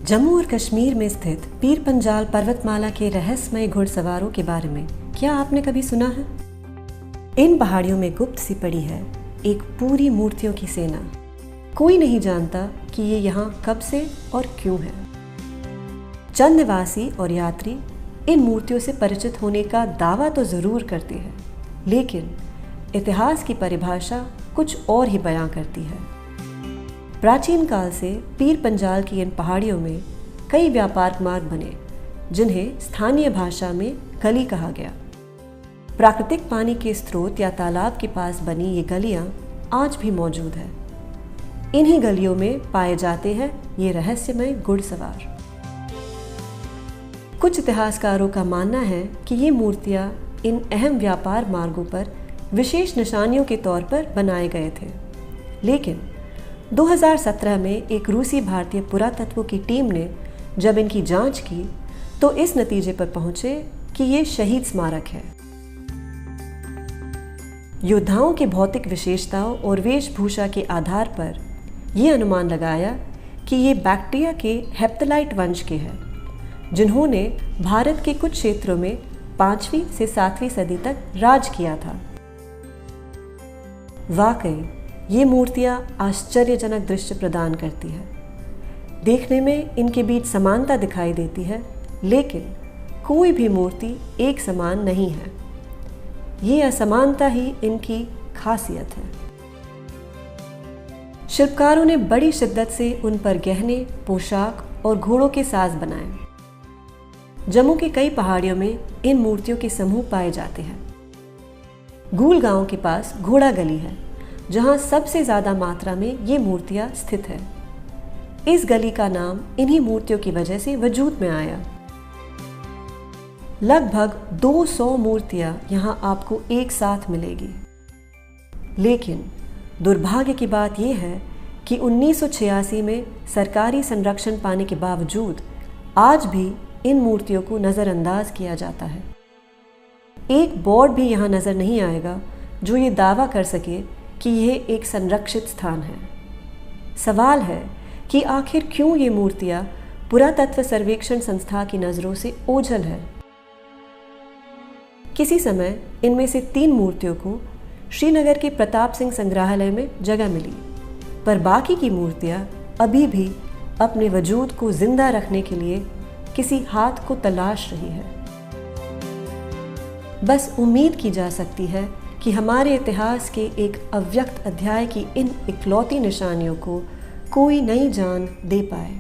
जम्मू और कश्मीर में स्थित पीर पंजाल पर्वतमाला के रहस्यमय घुड़सवारों के बारे में क्या आपने कभी सुना है? इन पहाड़ियों में गुप्त सी पड़ी है एक पूरी मूर्तियों की सेना। कोई नहीं जानता कि ये यहाँ कब से और क्यों है। चंद निवासी और यात्री इन मूर्तियों से परिचित होने का दावा तो जरूर करते हैं, लेकिन इतिहास की परिभाषा कुछ और ही बयां करती है। प्राचीन काल से पीर पंजाल की इन पहाड़ियों में कई व्यापार मार्ग बने, जिन्हें स्थानीय भाषा में गली कहा गया। प्राकृतिक पानी के स्रोत या तालाब के पास बनी ये गलियां आज भी मौजूद है। इन्हीं गलियों में पाए जाते हैं ये रहस्यमय घुड़सवार। कुछ इतिहासकारों का मानना है कि ये मूर्तियां इन अहम व्यापार मार्गों पर विशेष निशानियों के तौर पर बनाए गए थे, लेकिन 2017 में एक रूसी भारतीय पुरातत्व की टीम ने जब इनकी जांच की तो इस नतीजे पर पहुंचे कि ये शहीद स्मारक है। योद्धाओं की भौतिक विशेषताओं और वेशभूषा के आधार पर यह अनुमान लगाया कि ये बैक्ट्रिया के हेप्तलाइट वंश के हैं, जिन्होंने भारत के कुछ क्षेत्रों में 5वीं से 7वीं सदी तक राज किया था। वाकई ये मूर्तियां आश्चर्यजनक दृश्य प्रदान करती है। देखने में इनके बीच समानता दिखाई देती है, लेकिन कोई भी मूर्ति एक समान नहीं है। ये असमानता ही इनकी खासियत है। शिल्पकारों ने बड़ी शिद्दत से उन पर गहने, पोशाक और घोड़ों के साज बनाए। जम्मू के कई पहाड़ियों में इन मूर्तियों के समूह पाए जाते हैं। गूल गांव के पास घोड़ा गली है, जहां सबसे ज्यादा मात्रा में ये मूर्तियां स्थित है। इस गली का नाम इन्हीं मूर्तियों की वजह से वजूद में आया। लगभग 200 मूर्तियां यहां आपको एक साथ मिलेगी, लेकिन दुर्भाग्य की बात यह है कि 1986 में सरकारी संरक्षण पाने के बावजूद आज भी इन मूर्तियों को नजरअंदाज किया जाता है। एक बोर्ड भी यहां नजर नहीं आएगा जो ये दावा कर सके कि यह एक संरक्षित स्थान है। सवाल है कि आखिर क्यों ये मूर्तियां पुरातत्व सर्वेक्षण संस्था की नज़रों से ओझल है। किसी समय इनमें से 3 मूर्तियों को श्रीनगर के प्रताप सिंह संग्रहालय में जगह मिली, पर बाकी की मूर्तियां अभी भी अपने वजूद को जिंदा रखने के लिए किसी हाथ को तलाश रही है। बस उम्मीद की जा सकती है कि हमारे इतिहास के एक अव्यक्त अध्याय की इन इकलौती निशानियों को कोई नई जान दे पाए।